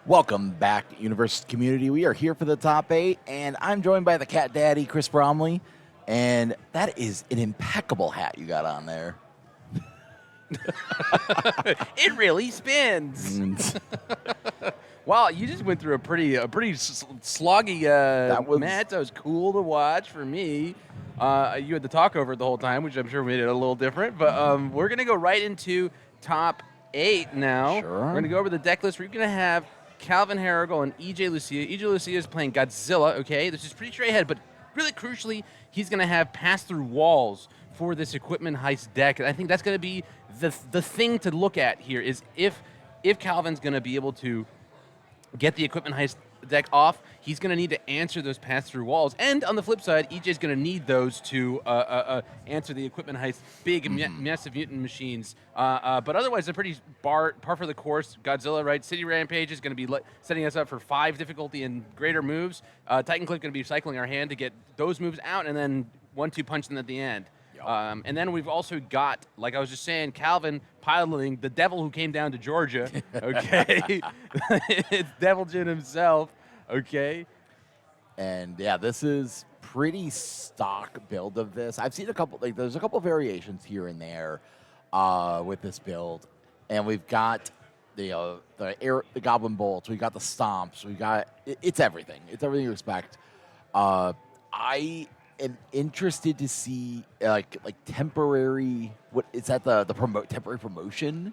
Welcome back to UniVersus community. We are here for the top 8, and I'm joined by the cat daddy, Chris Bromley. And that is an impeccable hat you got on there. It really spins. Wow, you just went through a pretty sloggy match. That was cool to watch for me. You had to talk over it the whole time, which I'm sure made it a little different. But we're gonna go right into top 8 now. Sure. We're gonna go over the deck list. We're gonna have Calvin Harrigal and EJ Lucia. EJ Lucia is playing Godzilla. Okay, this is pretty straight ahead, but really crucially, he's gonna have pass through walls for this equipment heist deck. And I think that's gonna be the thing to look at here is if Calvin's gonna be able to get the equipment heist deck off, he's going to need to answer those pass-through walls. And on the flip side, EJ's going to need those to answer the equipment heist big, massive mutant machines. But otherwise, they're pretty par for the course. Godzilla, right? City Rampage is going to be setting us up for 5 difficulty and greater moves. Titan Clip going to be cycling our hand to get those moves out, and then 1-2 punch them at the end. And then we've also got, like I was just saying, Calvin piloting the devil who came down to Georgia, okay? It's Devil Jin himself, okay? And yeah, this is pretty stock build of this. I've seen a couple, there's a couple variations here and there with this build. And we've got the Goblin Bolts, we've got the Stomps, we've got, it's everything. It's everything you expect. I am interested to see like temporary. What is that? The temporary promotion.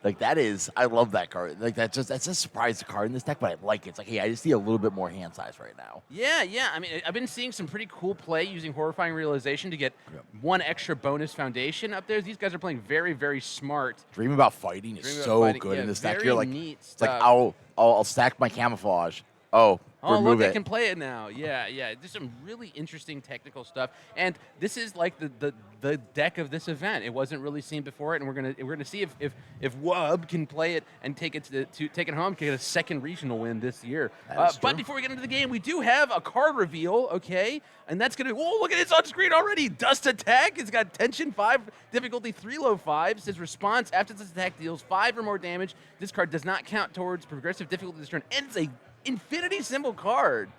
Like that is, I love that card. Like that's a surprise card in this deck, but I like it. It's like, hey, I just need a little bit more hand size right now. Yeah. I mean, I've been seeing some pretty cool play using Horrifying Realization to get one extra bonus foundation up there. These guys are playing very, very smart. Dream About Fighting is so good in this deck. You're like, neat it's stuff. like I'll stack my camouflage. Oh, remove look, it. I can play it now. Yeah. There's some really interesting technical stuff, and this is like the deck of this event. It wasn't really seen before it, and we're gonna see if Wub can play it and take it to take it home, get a second regional win this year. But before we get into the game, we do have a card reveal, okay? And that's gonna. Whoa! Look at it on screen already. Dust Attack. It's got tension 5, difficulty 3, low 5. Says response after this attack deals 5 or more damage. This card does not count towards progressive difficulty this turn, and it's a infinity symbol card.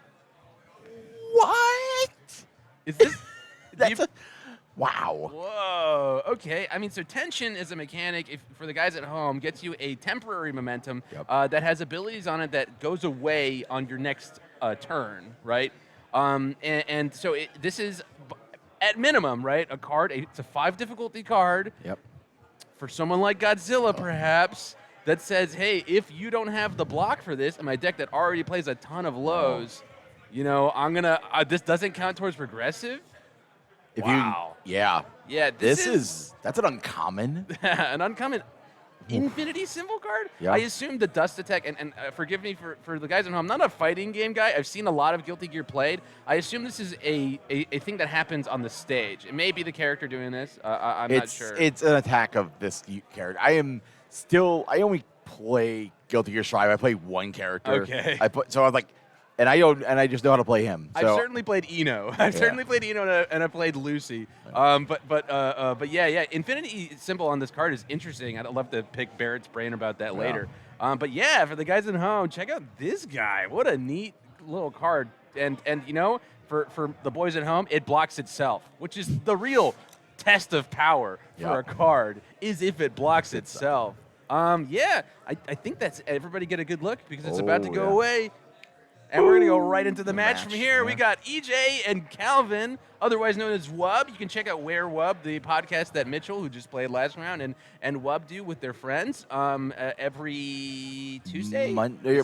What? Is this? Wow. Whoa. Okay. I mean, so tension is a mechanic for the guys at home, gets you a temporary momentum that has abilities on it that goes away on your next turn, right? And so this is at minimum, right? A card. It's a 5 difficulty card. Yep. For someone like Godzilla, perhaps. That says, hey, if you don't have the block for this, and my deck that already plays a ton of lows, you know, I'm gonna. This doesn't count towards progressive. Wow. Yeah. This that's an uncommon. an uncommon infinity symbol card. Yeah. I assume the Dust Attack, and forgive me for the guys at home. I'm not a fighting game guy. I've seen a lot of Guilty Gear played. I assume this is a thing that happens on the stage. It may be the character doing this. I'm not sure. It's an attack of this character. I only play Guilty Gear Strive. I play one character. Okay. So I was like, and I just know how to play him. So. I've certainly played Eno. I've certainly played Eno, and I played Lucy. But yeah, infinity symbol on this card is interesting. I'd love to pick Barrett's brain about that later. But yeah, for the guys at home, check out this guy. What a neat little card. And you know, for the boys at home, it blocks itself, which is the real test of power for a card, is if it blocks itself. Yeah, I think that's everybody get a good look because it's about to go away. And we're going to go right into the match from here. Yeah. We got EJ and Calvin, otherwise known as Wub. You can check out Where Wub, the podcast that Mitchell, who just played last round, and Wub do with their friends every Tuesday. Monday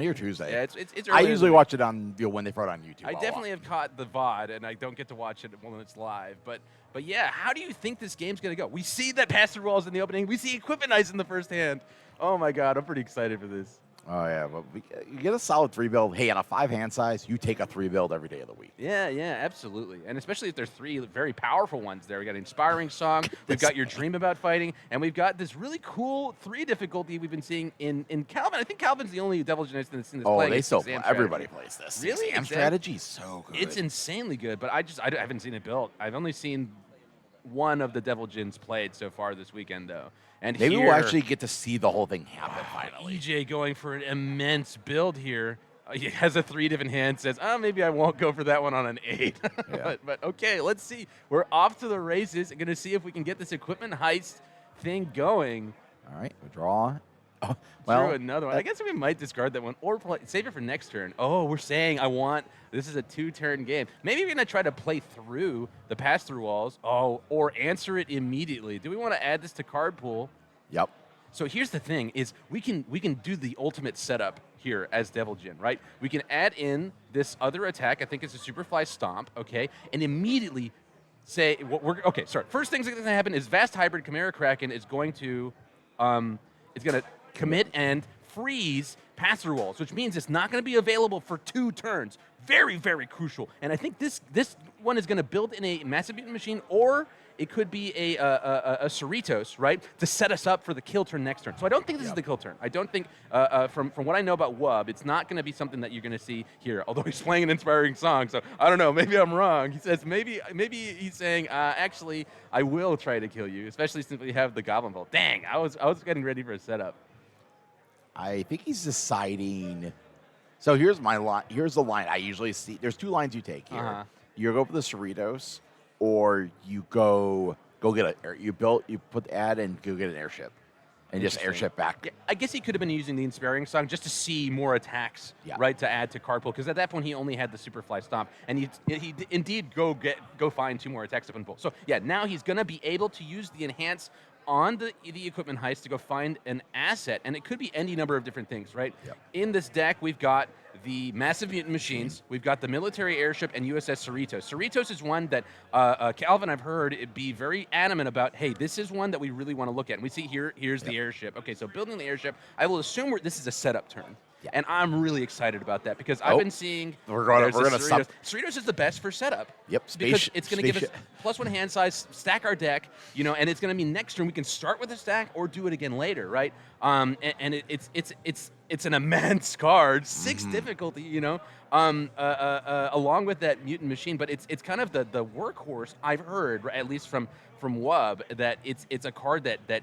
or Tuesday. Yeah, it's I usually watch it on when they throw it on YouTube. I definitely have caught the VOD, and I don't get to watch it when it's live. But yeah, how do you think this game's going to go? We see that pass-through walls in the opening. We see equipment ice in the first hand. Oh, my God. I'm pretty excited for this. Oh, yeah. Well, you get a solid 3 build. Hey, on a 5 hand size, you take a 3 build every day of the week. Yeah, absolutely. And especially if there's 3 very powerful ones there. We got Inspiring Song, we've got your Dream About Fighting, and we've got this really cool 3 difficulty we've been seeing in Calvin. I think Calvin's the only Devil Jin that's playing. Oh, they still play. Everybody plays this. Really? Exam strategy is so good. It's insanely good, but I haven't seen it built. I've only seen one of the Devil Jins played so far this weekend, though. And Maybe here, we'll actually get to see the whole thing happen finally. EJ going for an immense build here. He has a 3 different hand, says, oh, maybe I won't go for that one on an 8. Yeah. but okay, let's see. We're off to the races. Going to see if we can get this equipment heist thing going. All right, we draw. Oh, Through another one. I guess we might discard that one or save it for next turn. Oh, we're saying this is a 2-turn game. Maybe we're going to try to play through the pass-through walls. Oh, or answer it immediately. Do we want to add this to card pool? Yep. So here's the thing: is we can do the ultimate setup here as Devil Jin, right? We can add in this other attack. I think it's a Superfly Stomp, okay, and immediately say what we're okay. Sorry. First thing's going to happen is Vast Hybrid Chimera Kraken is going to commit and freeze pass-through walls, which means it's not going to be available for 2 turns. Very, very crucial. And I think this one is going to build in a Massive Mutant Machine, or it could be a Cerritos, right, to set us up for the kill turn next turn. So I don't think this is the kill turn. I don't think, from what I know about Wub, it's not going to be something that you're going to see here, although he's playing an inspiring song. So I don't know. Maybe I'm wrong. He says maybe he's saying, actually, I will try to kill you, especially since we have the Goblin Bolt. Dang, I was getting ready for a setup. I think he's deciding. So here's my line. Here's the line I usually see. There's 2 lines you take here. Uh-huh. You go for the Cerritos, or you go get you put the ad and go get an airship, and just airship back. Yeah, I guess he could have been using the Inspiring Song just to see more attacks, Yeah. right, to add to card pool, because at that point he only had the Superfly Stomp, and he indeed go find 2 more attacks up in pool. So yeah, now he's gonna be able to use the enhance on the equipment heist to go find an asset, and it could be any number of different things, right? Yep. In this deck, we've got the Massive Mutant Machines, we've got the Military Airship, and USS Cerritos. Cerritos is one that Calvin, I've heard, it be very adamant about, hey, this is one that we really want to look at. And we see here's the airship. Okay, so building the airship, I will assume this is a setup turn. Yeah. And I'm really excited about that because I've been seeing we're gonna Cerritos. Cerritos is the best for setup. Yep, because it's going to give us +1 hand size, stack our deck, and it's going to be next turn we can start with a stack or do it again later, right? And it's an immense card, 6 difficulty, along with that Mutant Machine, but it's kind of the workhorse. I've heard, at least from Wub, that it's a card that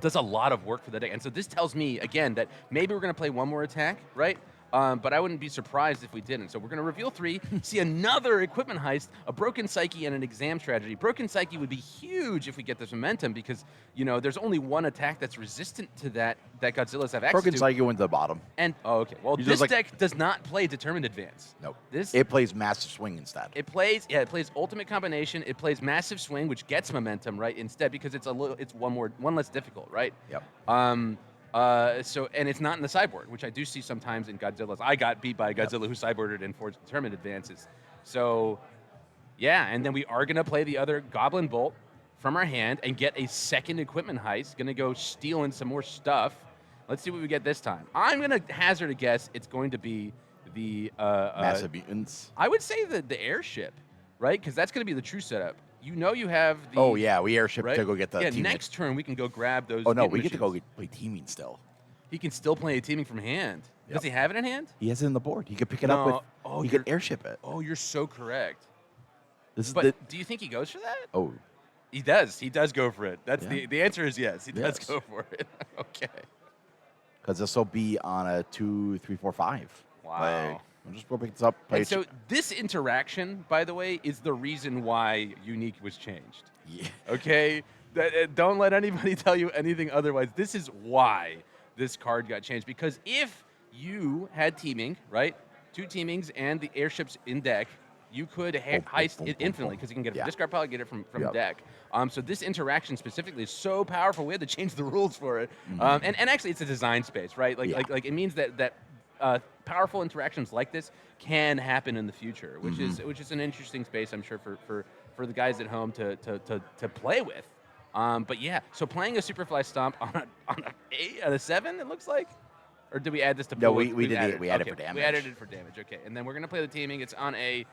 does a lot of work for the deck. And so this tells me, again, that maybe we're going to play 1 more attack, right? But I wouldn't be surprised if we didn't. So we're going to reveal 3, see another equipment heist, a Broken Psyche, and an Exam Strategy. Broken Psyche would be huge if we get this momentum because, there's only 1 attack that's resistant to that Godzilla's have access Broken to. Psyche went to the bottom. And, okay. Well, this deck does not play Determined Advance. Nope. It plays Massive Swing instead. It plays Ultimate Combination. It plays Massive Swing, which gets momentum, right, instead because it's one less difficult, right? Yep. And it's not in the sideboard, which I do see sometimes in Godzilla's. I got beat by a Godzilla who sideboarded in Forged Determined Advances. So, yeah, and then we are going to play the other Goblin Bolt from our hand and get a second equipment heist. Going to go steal in some more stuff. Let's see what we get this time. I'm going to hazard a guess it's going to be the Massive Mutants. I would say the airship, right? Because that's going to be the true setup. You have the... Oh, yeah, we airship right? to go get the teaming. Next turn we can go grab those... Oh, no, mutant we get to machines. go play teaming still. He can still play a teaming from hand. Yep. Does he have it in hand? He has it in the board. He could pick it up with... Oh, he could airship it. Oh, you're so correct. This is do you think he goes for that? Oh. He does. He does go for it. That's Yeah. the answer is yes. He does go for it. Okay. Because this will be on a 2, 3, 4, 5. Wow. Like, I'll just go pick this up. And so this interaction, by the way, is the reason why Unique was changed. Yeah. Okay? Don't let anybody tell you anything otherwise. This is why this card got changed. Because if you had teaming, right? 2 teamings and the airships in deck, you could heist it infinitely because you can get it from discard pile, get it from deck. So this interaction specifically is so powerful. We had to change the rules for it. And actually, it's a design space, right? Like it means that powerful interactions like this can happen in the future, which is an interesting space, I'm sure, for the guys at home to play with. But yeah, so playing a Superfly Stomp on a 7, it looks like. Or did we add this to? No, we did it. We added it for damage. We added it for damage. Okay, and then we're gonna play the teaming. It's on a.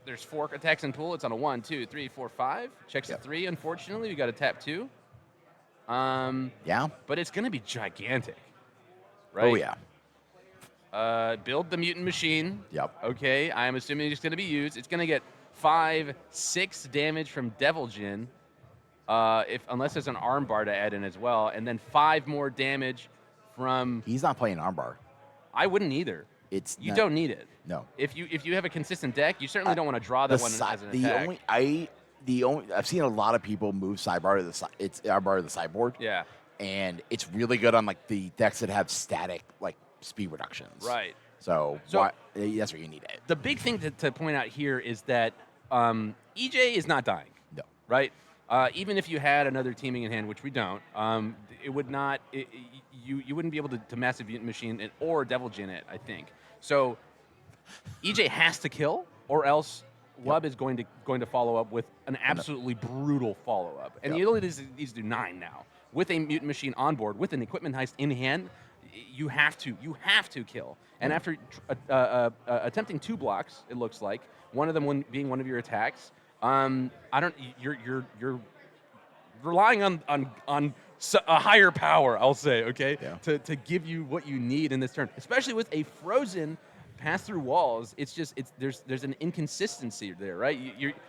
There's 4 attacks in pool. It's on a 1, 2, 3, 4, 5. Checks a 3. Unfortunately, we got to tap 2. Yeah. But it's gonna be gigantic, right? Oh yeah. Build the mutant machine. Yep. Okay, I'm assuming it's gonna be used. It's gonna get 5, 6 damage from Devil Jin, unless there's an armbar to add in as well, and then 5 more damage from. He's not playing armbar. I wouldn't either. You don't need it. No. If you have a consistent deck, you certainly don't want to draw that one as an attack. I've seen a lot of people move sidebar to the side. It's armbar to the sideboard. Yeah. And it's really good on like the decks that have static like speed reductions. Right. So that's where you need it. The big thing to point out here is that EJ is not dying. No. Right? Even if you had another teaming in hand, which we don't, it would not. You wouldn't be able to massive mutant machine it or Devil Jin it, I think. So EJ has to kill, or else Wub is going to follow up with an absolutely brutal follow up, and he only needs to do 9 now with a mutant machine on board with an equipment heist in hand. You have to kill, and after attempting 2 blocks, it looks like one of them being one of your attacks. You're relying on a higher power, I'll say, okay, to give you what you need in this turn, especially with a frozen pass through walls. There's an inconsistency there, right?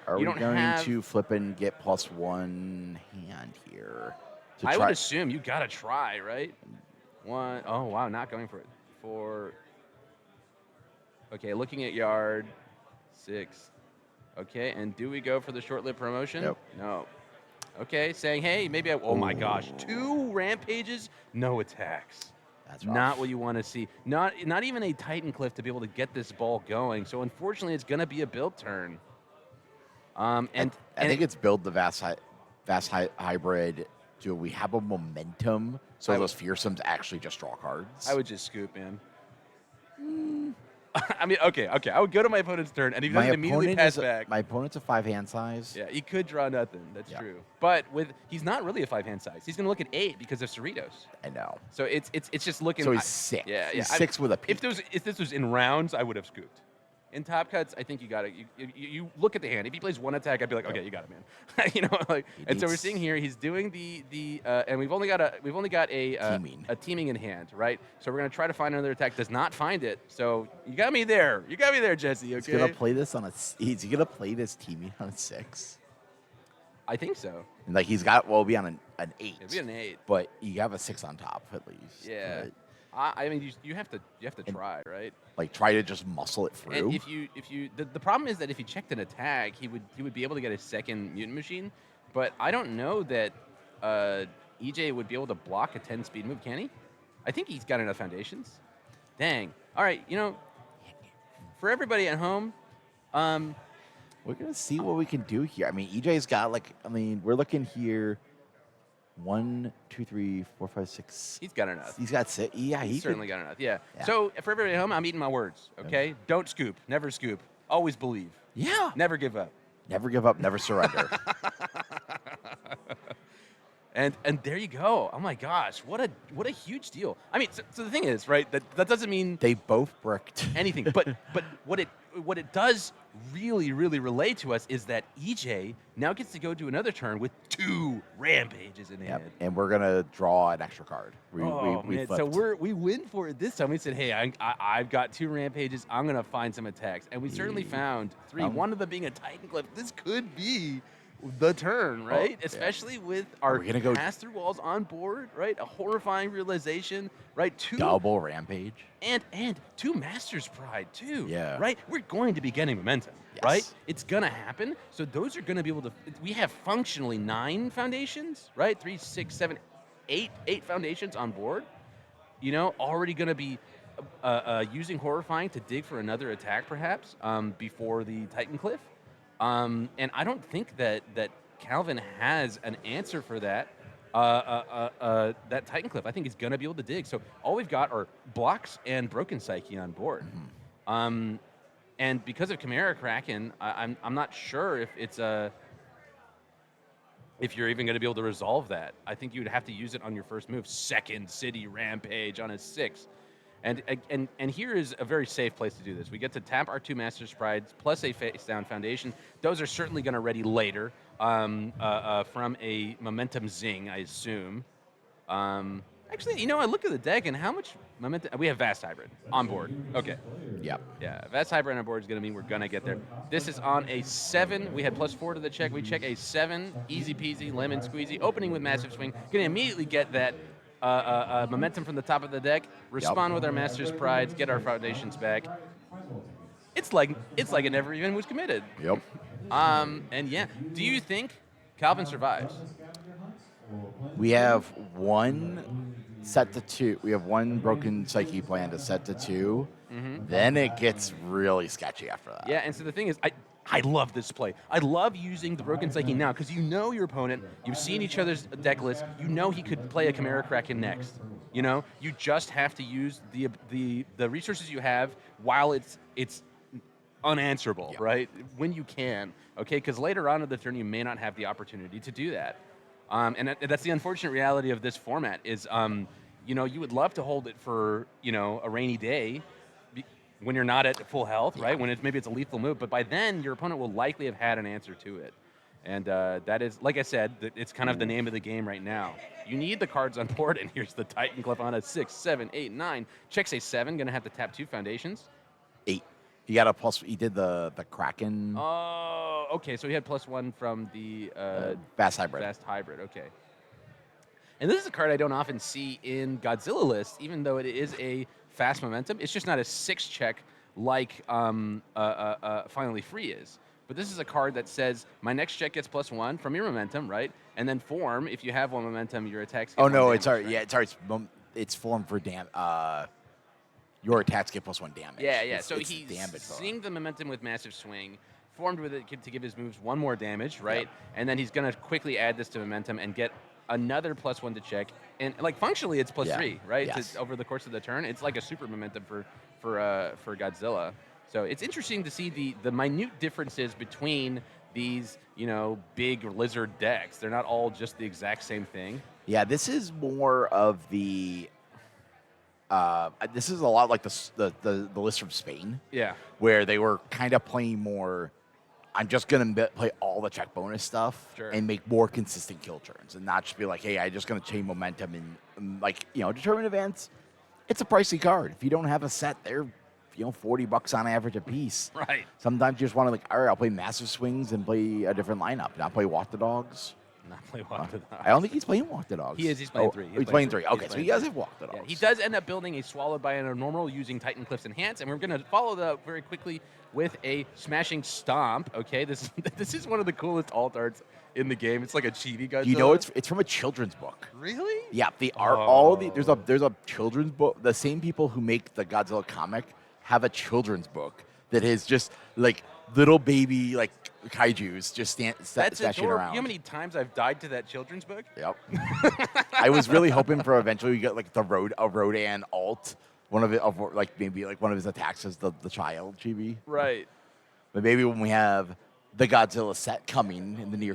Are we going to flip and get +1 hand here? I would assume you gotta try, right? 1. Oh wow, not going for it. 4. Okay, looking at yard. 6. Okay, and do we go for the short-lived promotion? Nope. No. Okay, saying, hey, maybe oh my gosh, 2 rampages, no attacks. That's rough. Not what you want to see. Not even a Titan Cliff to be able to get this ball going. So unfortunately, it's going to be a build turn. I think it's build the vast hybrid. Do we have a momentum so those fearsomes actually just draw cards? I would just scoop, man. I mean, okay. I would go to my opponent's turn, and he doesn't immediately pass back. My opponent's a 5-hand size. Yeah, he could draw nothing. That's true. But he's not really a 5-hand size. He's going to look at 8 because of Cerritos. I know. So it's just looking. So he's 6. Yeah. He's 6 with a peak. If this was in rounds, I would have scooped. In top cuts, I think you got it. You look at the hand. If he plays 1 attack, I'd be like, okay, you got it, man. And so we're seeing here he's doing and we've only got a teaming in hand, right? So we're gonna try to find another attack. Does not find it. So you got me there. You got me there, Jesse. Okay. He's gonna play this Is he gonna play this teaming on a 6? I think so. And like we'll be on an 8. It'll be an 8. But you have a 6 on top at least. Yeah. But I mean, you have to try, right? Like try to just muscle it through. And if you the problem is that if he checked an attack, he would be able to get a second mutant machine, but I don't know that EJ would be able to block a 10 speed move, can he? I think he's got enough foundations. Dang. All right, for everybody at home, we're gonna see what we can do here. I mean, EJ's got we're looking here. 1, 2, 3, 4, 5, 6. He's got enough. He's got 6. Yeah, he's certainly got enough. Yeah. So for everybody at home, I'm eating my words. Okay. Don't scoop. Never scoop. Always believe. Yeah. Never give up. Never give up. Never surrender. And there you go. Oh my gosh, what a huge deal. I mean, so the thing is, right? That doesn't mean they both bricked anything. But what it does really relay to us is that EJ now gets to go to another turn with 2 rampages in hand. And we're gonna draw an extra card. We man. So we win for it this time. We said, hey, I've got 2 rampages. I'm gonna find some attacks, and we certainly found 3. One of them being a Titan Cliff. This could be the turn, right? Especially with our pass-through walls on board, right? A horrifying realization, right? 2 double rampage. And 2 Master's Pride, too. Yeah. Right? We're going to be getting momentum, right? It's going to happen. So those are going to be able to... We have functionally 9 foundations, right? 3, 6, 7, 8 foundations on board. Already going to be using Horrifying to dig for another attack, perhaps, before the Titan Cliff. And I don't think that Calvin has an answer for that Titan Cliff. I think he's going to be able to dig. So all we've got are blocks and Broken Psyche on board. Mm-hmm. And because of Chimera Kraken, I'm not sure if you're even going to be able to resolve that. I think you would have to use it on your first move. Second City Rampage on a 6. And here is a very safe place to do this. We get to tap our 2 Master's Prides plus a face down foundation. Those are certainly going to ready later from a momentum zing, I assume. Actually, I look at the deck and how much momentum. We have Vast Hybrid on board. Okay. Yep. Yeah, Vast Hybrid on board is going to mean we're going to get there. This is on a 7. We had +4 to the check. We check a 7. Easy peasy, lemon squeezy. Opening with Massive Swing. Going to immediately get that momentum from the top of the deck. Respond with our Master's Prides. Get our foundations back. It's like it never even was committed. Yep. And yeah, do you think Calvin survives? We have one set to 2. We have one broken psyche plan to set to 2. Then it gets really sketchy after that. Yeah, and so the thing is, I love this play. I love using the Broken Psyche now because you know your opponent, you've seen each other's deck list, you know he could play a Chimera Kraken next. You just have to use the resources you have while it's unanswerable, right? When you can, okay? Because later on in the turn, you may not have the opportunity to do that. And that's the unfortunate reality of this format is, you would love to hold it for, a rainy day when you're not at full health, right? When maybe it's a lethal move, but by then your opponent will likely have had an answer to it. And that is, like I said, it's kind of the name of the game right now. You need the cards on board, and here's the Titan Cliff on a 6, 7, 8, 9. Checks a 7, going to have to tap 2 foundations. 8. He got a plus. He did the Kraken. Oh, okay. So he had +1 from the Vast Hybrid. Vast Hybrid, okay. And this is a card I don't often see in Godzilla lists, even though it is a fast momentum. It's just not a 6 check like Finally Free is. But this is a card that says my next check gets +1 from your momentum, right? And then form, if you have 1 momentum, your attacks get Oh no, damage, it's already right? yeah, it's already it's formed for your attacks get +1 damage. Yeah. It's So damage he's bonus. seeing the momentum with Massive Swing, formed with it to give his moves 1 more damage, right? Yep. And then he's going to quickly add this to momentum and get another +1 to check. And functionally, it's +3, right? Yes. Over the course of the turn, it's like a super momentum for Godzilla. So it's interesting to see the minute differences between these, big lizard decks. They're not all just the exact same thing. Yeah, this is more of the. This is a lot like the list from Spain. Yeah. Where they were kind of playing more. I'm just gonna play all the check bonus stuff and make more consistent kill turns, and not just be like, hey, I'm just gonna chain momentum and determined events. It's a pricey card. If you don't have a set, they're $40 on average a piece. Right. Sometimes you just want to all right, I'll play Massive Swings and play a different lineup. Not play Walk the Dogs. Not play Walk the Dogs. I don't think he's playing Walk the Dogs. He is. He's playing 3. He's playing 3. Okay, so he does have Walk the Dogs. Yeah, he does end up building a Swallowed by a Normal using Titan Cliffs Enhance, and we're going to follow that up very quickly with a Smashing Stomp. Okay, this is one of the coolest alt arts in the game. It's like a cheaty Godzilla. It's from a children's book. Really? Yeah, they are there's a children's book. The same people who make the Godzilla comic have a children's book that is just like little baby kaijus just That's stashing adorable. around. You know how many times I've died to that children's book? Yep. I was really hoping for eventually we get a Rodan alt. One of one of his attacks is the child chibi. Right. But maybe when we have the Godzilla set coming in the near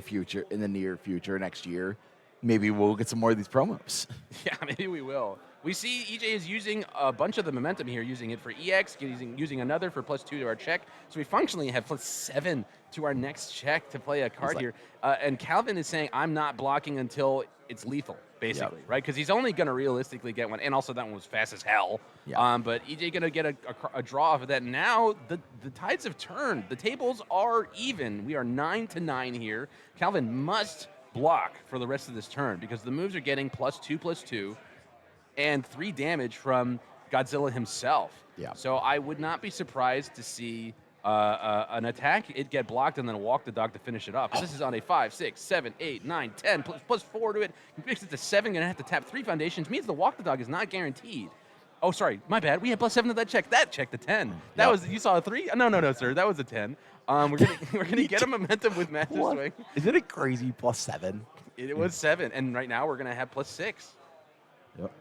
future next year, maybe we'll get some more of these promos. Yeah, maybe we will. We see EJ is using a bunch of the momentum here, using it for EX, using another for +2 to our check. So we functionally have +7 to our next check to play a card here. And Calvin is saying, I'm not blocking until it's lethal, basically, right? Because he's only going to realistically get one. And also that one was fast as hell. Yep. But EJ going to get a draw off of that. Now the tides have turned. The tables are even. We are 9-9 here. Calvin must block for the rest of this turn because the moves are getting +2/+2. And 3 damage from Godzilla himself. Yeah. So I would not be surprised to see an attack, it get blocked, and then walk the dog to finish it off. This is on a 5, 6, 7, 8, 9, 10, +4 to it. He makes it to 7, going to have to tap 3 foundations. Means the walk the dog is not guaranteed. Oh, sorry, my bad. We had +7 to that check. That checked the 10. That was, you saw a 3? No, sir. That was a 10. We're gonna get a momentum with Massive Swing. Isn't it crazy? +7. It was 7, and right now we're gonna have +6. Yep.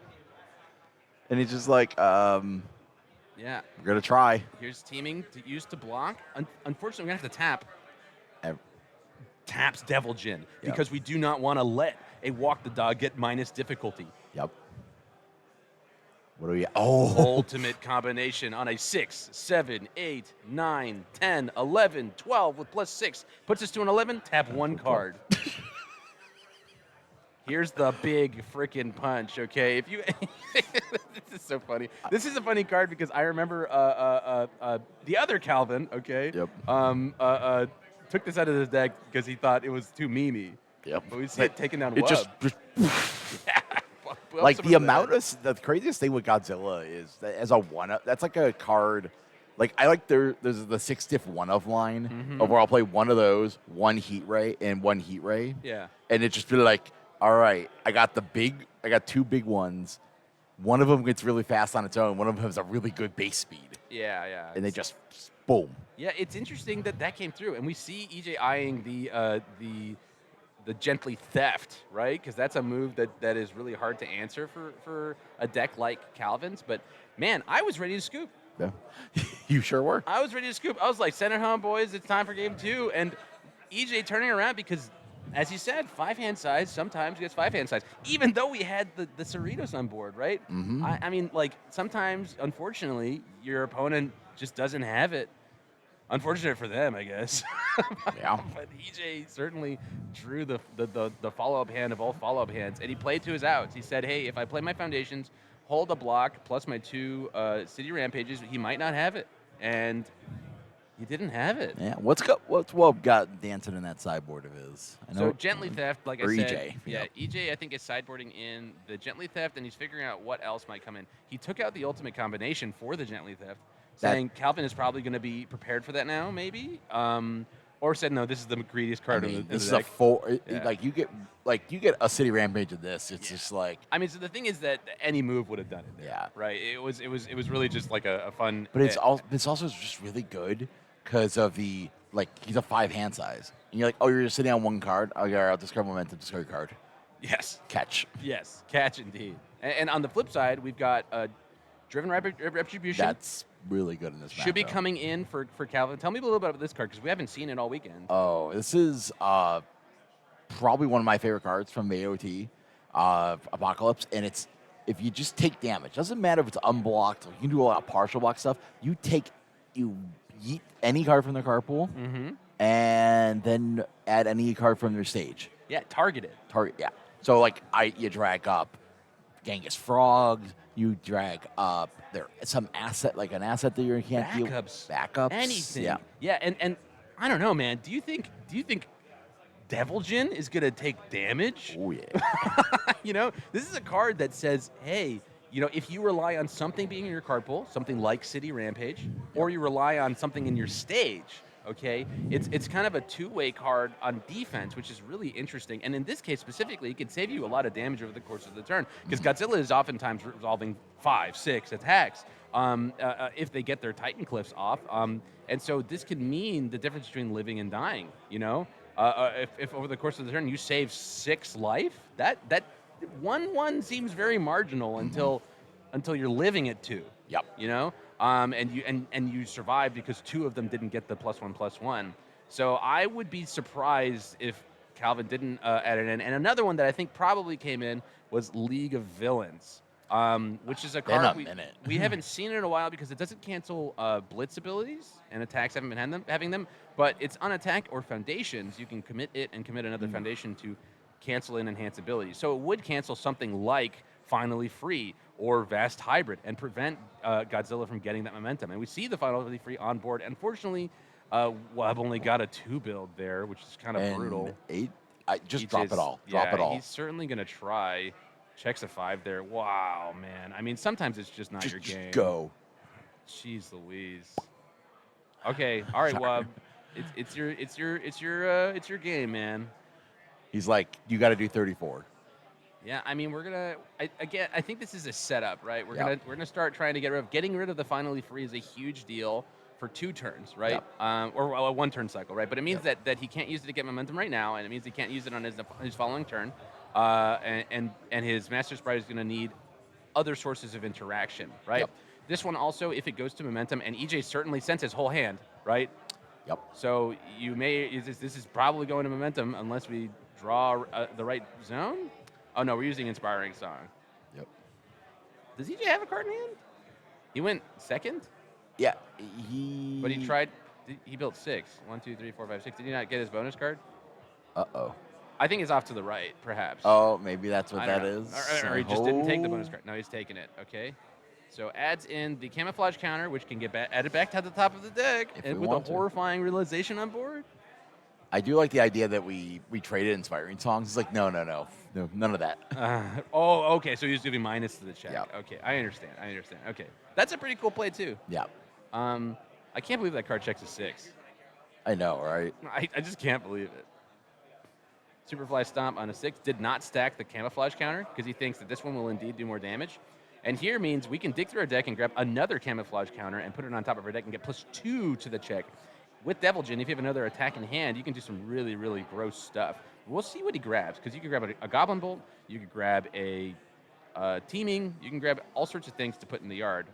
And he's just like, yeah, we're gonna try. Here's teaming to use to block. Unfortunately, we're gonna have to tap. Ev- Taps Devil Jin because we do not want to let a walk the dog get minus difficulty. Yep. What do we? Oh, Ultimate combination on a 6, 7, 8, 9, 10, 11, 12 with +6 puts us to an 11. Tap 1 card. Here's the big freaking punch, okay? If you, this is so funny. This is a funny card because I remember the other Calvin, okay, Yep. took this out of his deck because he thought it was too memey. Yep. But we see it taking down It Wub. just Yeah, like the amount of the craziest thing with Godzilla is that as a one up, that's like a card. Like I like there's the 6 diff 1-of line of where I'll play one of those, one heat ray and one heat ray. Yeah. And it just be like, all right, I got two big ones. One of them gets really fast on its own. One of them has a really good base speed. Yeah, yeah. And they just boom. Yeah, it's interesting that came through, and we see EJ eyeing the gently theft, right? Because that's a move that is really hard to answer for a deck like Calvin's. But man, I was ready to scoop. Yeah. You sure were. I was ready to scoop. I was like, send it home, boys. It's time for game 2. And EJ turning around because, as you said, 5-hand size sometimes gets 5-hand size. Even though we had the Cerritos on board, right? I mean, like, sometimes, unfortunately, your opponent just doesn't have it. Unfortunate for them, I guess. Yeah. But EJ certainly drew the follow-up hand of all follow-up hands, and he played to his outs. He said, hey, if I play my foundations, hold a block plus my 2 city rampages, he might not have it. And he didn't have it. Yeah. What's Wub got dancing in that sideboard of his? I know, So gently theft, like I or said. EJ, Yeah, yep. EJ I think is sideboarding in the gently theft, and he's figuring out what else might come in. He took out the ultimate combination for the gently theft, saying Calvin is probably going to be prepared for that now, maybe. Or said, no, this is the greediest card in the this is deck. a full. Yeah. Like you get a city rampage of this. It's just like. I mean, so the thing is that any move would have done it. There, Yeah. Right. It was really just like a fun. But it's also just really good because of the he's a 5-hand size, and you're like, oh, you're just sitting on one card. Oh, yeah, I'll discard momentum, discard your card, Yes. catch. Yes. Catch indeed. And on the flip side, we've got Driven Retribution. That's really good in this match. Should be coming in for Calvin. Tell me a little bit about this card because we haven't seen it all weekend. Oh, this is probably one of my favorite cards from the AOT Apocalypse, and it's if you just take damage, doesn't matter if it's unblocked. You can do a lot of partial block stuff. You yeet any card from their card pool, and then add any card from their stage. Yeah, targeted. Target, yeah. So you drag up Genghis Frogs. You drag up some asset, like an asset that you can't deal. Backups. Anything. Yeah. Yeah, and I don't know, man. Do you think Devil Jin is gonna take damage? Oh yeah. This is a card that says, hey, if you rely on something being in your card pool, something like City Rampage, or you rely on something in your stage, okay, it's kind of a two-way card on defense, which is really interesting. And in this case specifically, it can save you a lot of damage over the course of the turn, because Godzilla is oftentimes resolving 5, 6 attacks if they get their Titan Cliffs off. And so this can mean the difference between living and dying, if over the course of the turn you save 6 life, that 1/1 seems very marginal until you're living at 2. Yep. And you survive because 2 of them didn't get the +1/+1. So I would be surprised if Calvin didn't add it in. And another one that I think probably came in was League of Villains, which is a card we haven't seen in a while because it doesn't cancel blitz abilities and attacks haven't been having them. But it's on attack or foundations. You can commit it and commit another foundation to cancel and enhance abilities. So it would cancel something like Finally Free or Vast Hybrid and prevent Godzilla from getting that momentum. And we see the Finally Free on board. Unfortunately, Webb only got a 2 build there, which is kind of brutal. 8. Just drop it all. Drop it all. He's certainly going to try. Checks a 5 there. Wow, man. I mean, sometimes it's just not your game. Just go. Jeez Louise. Okay, all right, Webb. It's your game, man. He's like, you got to do 34. Yeah, I mean, we're gonna. I think this is a setup, right? We're gonna start trying to getting rid of the Finally Free is a huge deal for 2 turns, right? Yep. Or a 1 turn cycle, right? But it means that he can't use it to get momentum right now, and it means he can't use it on his following turn. And his Master Sprite is gonna need other sources of interaction, right? Yep. This one also, if it goes to momentum, and EJ certainly sends his whole hand, right? Yep. So this is probably going to momentum unless we draw the right zone. Oh no, we're using Inspiring Song. Yep. Does EJ have a card in hand? He went second, Yeah. but he tried. He built 6. 1, 2, 3, 4, 5, 6. Did he not get his bonus card? Uh-oh. I think it's off to the right, perhaps. Oh, maybe that's what I don't that know. is. Or he just didn't take the bonus card. No, he's taking it. Okay. So adds in the camouflage counter, which can get added back to the top of the deck, If and we with a want to. horrifying realization on board. I do like the idea that we traded inspiring songs. It's like no, none of that. Okay. So he's giving minus to the check. Yep. Okay, I understand. Okay, that's a pretty cool play too. Yeah, I can't believe that card checks a 6. I know, right? I just can't believe it. Superfly Stomp on a 6 did not stack the camouflage counter because he thinks that this one will indeed do more damage. And here means we can dig through our deck and grab another camouflage counter and put it on top of our deck and get +2 to the check. With Deviljin, if you have another attack in hand, you can do some really, really gross stuff. We'll see what he grabs because you can grab a Goblin Bolt, you could grab a teaming, you can grab all sorts of things to put in the yard.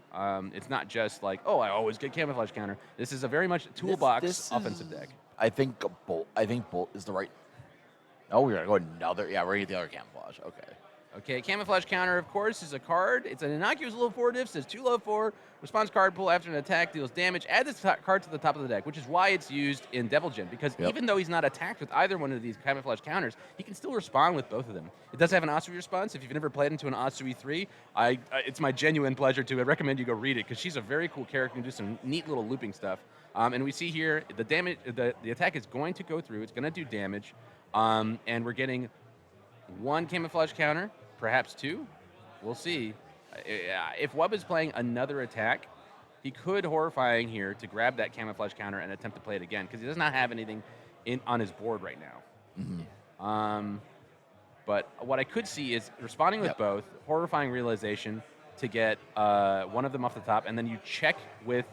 It's not just like, oh, I always get camouflage counter. This is a very much toolbox This offensive deck. I think Bolt. I think Bolt is the right. Oh, we're gonna go another. Yeah, we're gonna get the other camouflage. Okay. Okay, camouflage counter, of course, is a card. It's an innocuous little 4 diff, says 2 low 4, response card pool after an attack deals damage. Add this card to the top of the deck, which is why it's used in Deviljin, because even though he's not attacked with either one of these camouflage counters, he can still respond with both of them. It does have an Asui response. If you've never played into an Asui 3, it's my genuine pleasure to recommend you go read it, because she's a very cool character and do some neat little looping stuff. And we see here the damage, the attack is going to go through. It's going to do damage, and we're getting 1 camouflage counter. Perhaps 2. We'll see. If Wub is playing another attack, he could horrifying here to grab that camouflage counter and attempt to play it again because he does not have anything on his board right now. Mm-hmm. But what I could see is responding with both, horrifying realization to get one of them off the top, and then you check with.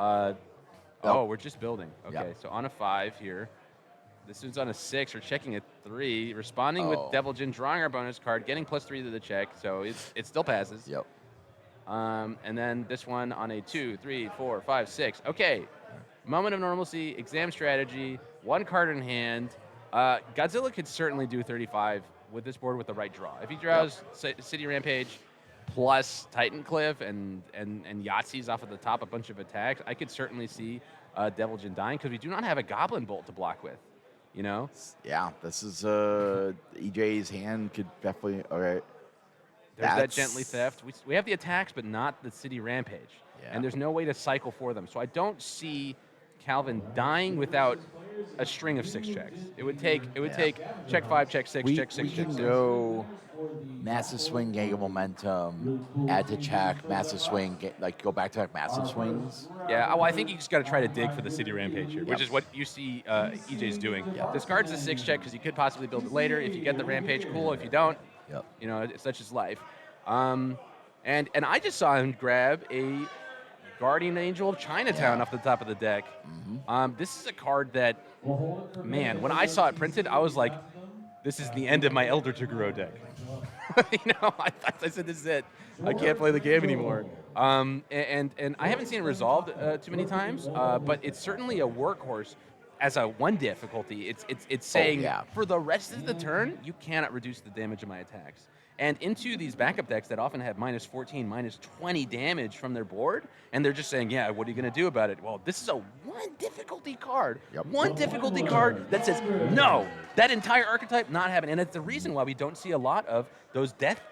We're just building. Okay, so on a 5 here. This is on a 6. We're checking a 3. Responding with Deviljin, drawing our bonus card, getting +3 to the check, so it still passes. Yep. And then this one on a 2, 3, 4, 5, 6. Okay. Moment of normalcy, exam strategy, 1 card in hand. Godzilla could certainly do 35 with this board with the right draw. If he draws City Rampage plus Titan Cliff and Yahtzees off at the top, a bunch of attacks, I could certainly see Deviljin dying because we do not have a Goblin Bolt to block with. You know? Yeah, this is EJ's hand could definitely. Okay. There's that Gently Theft. We have the attacks, but not the City Rampage. Yeah. And there's no way to cycle for them. So I don't see Calvin dying without a string of 6 checks. It would take check 5, check 6, check 6, we check can 6. go massive swing, gang of momentum, add to check, massive swing, go back to back massive swings. Yeah, well, I think you just got to try to dig for the City Rampage here, which is what you see EJ's doing. Discards the 6 check because you could possibly build it later. If you get the Rampage, cool. If you don't, you know, it's such is life. And I just saw him grab a Guardian Angel of Chinatown off the top of the deck. Mm-hmm. This is a card that, man, when I saw it printed, I was like, this is the end of my Elder Toguro deck. You know, I said, this is it. I can't play the game anymore. And I haven't seen it resolved too many times, but it's certainly a workhorse as a 1 difficulty. It's saying for the rest of the turn, you cannot reduce the damage of my attacks. And into these backup decks that often have -14, -20 damage from their board, and they're just saying, yeah, what are you going to do about it? Well, this is a 1 difficulty card. 1 difficulty card that says, no, that entire archetype not having. And it's the reason why we don't see a lot of those death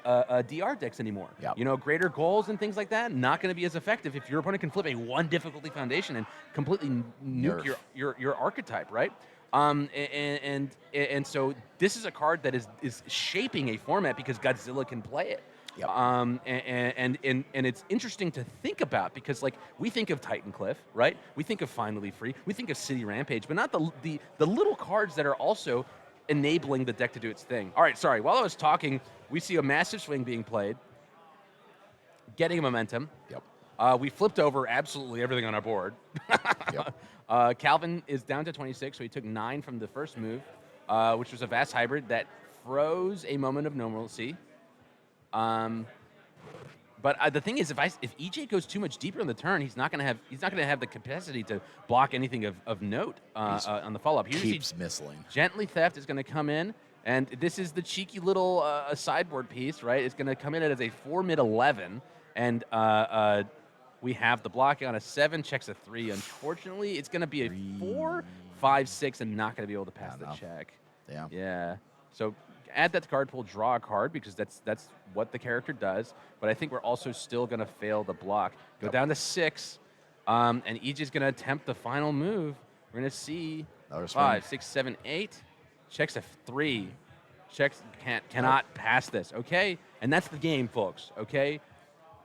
DR decks anymore. You know, greater goals and things like that, not going to be as effective if your opponent can flip a 1 difficulty foundation and completely nuke your archetype, right? And so this is a card that is shaping a format because Godzilla can play it. And it's interesting to think about because like we think of Titan Cliff, right? We think of Finally Free, we think of City Rampage, but not the little cards that are also enabling the deck to do its thing. All right, sorry. While I was talking, we see a massive swing being played, getting a momentum. We flipped over absolutely everything on our board. Calvin is down to 26, so he took 9 from the first move, which was a Vast Hybrid that froze a Moment of Normalcy. But the thing is, if EJ goes too much deeper in the turn, he's not going to have the capacity to block anything of note on the follow up. Keeps missing. Gently Theft is going to come in, and this is the cheeky little sideboard piece, right? It's going to come in as a 4 mid 11, and we have the block on a 7, checks a 3. Unfortunately, it's going to be a 4, 5, 6, and not going to be able to pass the check. Yeah. Yeah. So add that to card pool, draw a card because that's what the character does. But I think we're also still going to fail the block. Go down to 6, and EJ's going to attempt the final move. We're going to see Another swing. 5, 6, 7, 8. Checks a 3. Checks cannot pass this. Okay, and that's the game, folks. Okay,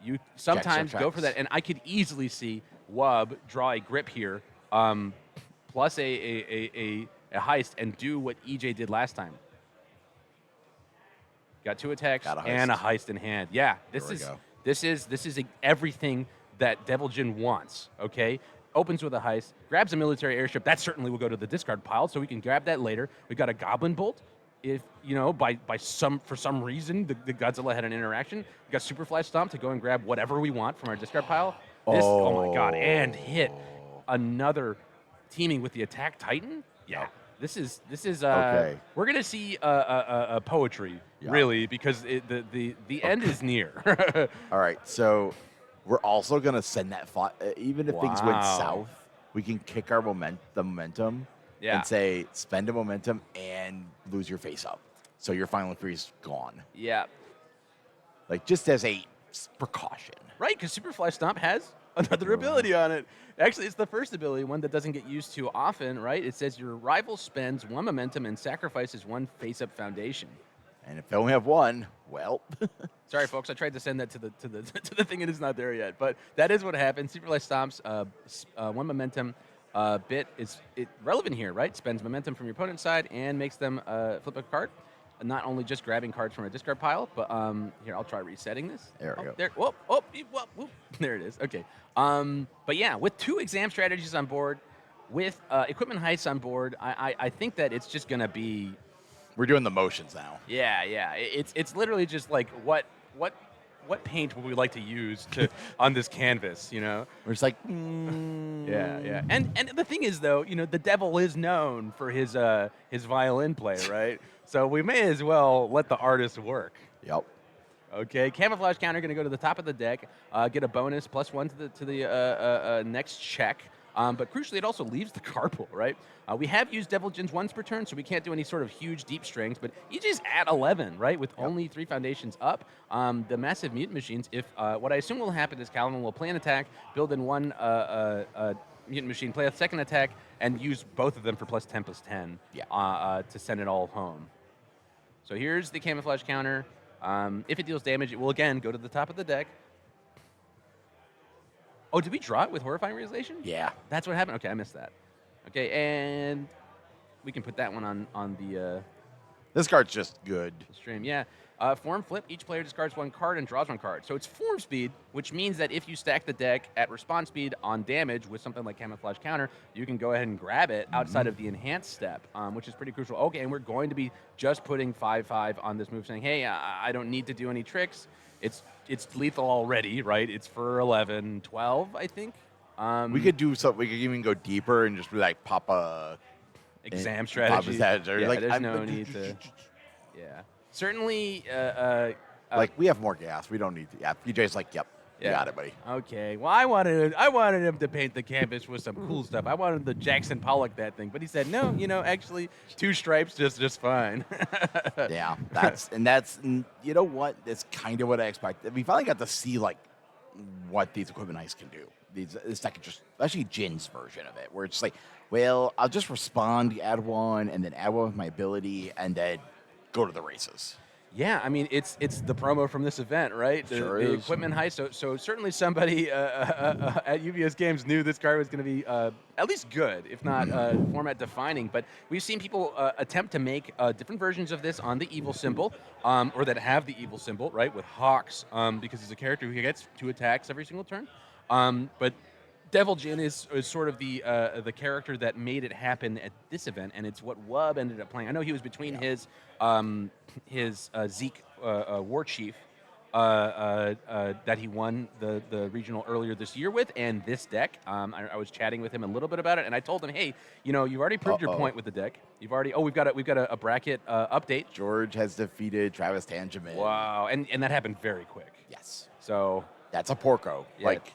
you sometimes go for checks. that, and I could easily see Wub draw a grip here, plus a heist, and do what EJ did last time. Got 2 attacks and a heist in hand. Yeah, this is everything that Devil Jin wants. Okay, opens with a heist, grabs a military airship. That certainly will go to the discard pile, so we can grab that later. We got a Goblin Bolt. If for some reason the Godzilla had an interaction, we got Superfly Stomp to go and grab whatever we want from our discard pile. Oh my god, and hit another teaming with the Attack Titan. Yeah. This is Okay. We're gonna see poetry really because the end is near. All right, so we're also gonna send that even if things went south, we can kick our momentum and say spend a momentum and lose your face up, so your final freeze gone. Yeah, like just as a precaution, right? Because Superfly Stomp has another ability on it. Actually, it's the first ability, one that doesn't get used too often, right? It says your rival spends 1 momentum and sacrifices 1 face-up foundation. And if they only have 1, well. Sorry, folks. I tried to send that to the thing, and it's not there yet. But that is what happens. Superfly Stomp's 1 momentum bit is relevant here, right? Spends momentum from your opponent's side and makes them flip a card. Not only just grabbing cards from a discard pile, but here, I'll try resetting this. There we go. There, whoop, there it is. Okay. But yeah, with 2 exam strategies on board, with equipment heists on board, I think that it's just going to be... We're doing the motions now. Yeah. It's literally just like what paint would we like to use on this canvas, you know? We're just like, Yeah. And the thing is, though, the Devil is known for his violin play, right? So we may as well let the artist work. Yep. Okay, camouflage counter going to go to the top of the deck, get a bonus +1 to the next check. But crucially, it also leaves the card pool, right? We have used Devil Jin's once per turn, so we can't do any sort of huge deep strings. But EJ's at 11, right, with only 3 foundations up. The massive mutant machines. If what I assume will happen is Calvin will play an attack, build in 1 mutant machine, play a second attack, and use both of them for +10/+10 to send it all home. So here's the camouflage counter. If it deals damage, it will again go to the top of the deck. Oh, did we draw it with Horrifying Realization? Yeah. That's what happened? Okay, I missed that. Okay, and we can put that one on the This card's just good. stream. Yeah. Form flip, each player discards 1 card and draws 1 card. So it's form speed, which means that if you stack the deck at response speed on damage with something like Camouflage Counter, you can go ahead and grab it outside of the enhanced step, which is pretty crucial. Okay, and we're going to be just putting 5/5 on this move, saying, hey, I don't need to do any tricks. It's lethal already, right? It's for 11, 12, I think. We could do something. We could even go deeper and just be like pop a exam strategy. Yeah, like, there's no need to. Yeah. Certainly, like we have more gas. We don't need to. Yeah, PJ's like, yep, you got it, buddy. Okay. Well, I wanted him to paint the canvas with some cool stuff. I wanted the Jackson Pollock that thing, but he said no. Actually, 2 stripes just fine. Yeah, you know what? That's kind of what I expected. We finally got to see like what these equipment heists can do. This deck just, especially Jin's version of it, where it's like, well, I'll just respond, add 1, and then add 1 with my ability, and then go to the races. Yeah, I mean, it's the promo from this event, right? The equipment heist. So certainly somebody at UVS Games knew this card was going to be at least good, if not format defining. But we've seen people attempt to make different versions of this on the evil symbol, or that have the evil symbol, right, with Hawks, because he's a character who gets 2 attacks every single turn. But Devil Jin is sort of the character that made it happen at this event, and it's what Wub ended up playing. I know he was between his Zeke War Chief that he won the regional earlier this year with, and this deck. I was chatting with him a little bit about it, and I told him, hey, you've already proved your point with the deck. You've already we've got a bracket update. George has defeated Travis Tangeman. Wow, and that happened very quick. Yes. So that's a porco. Yeah. Like.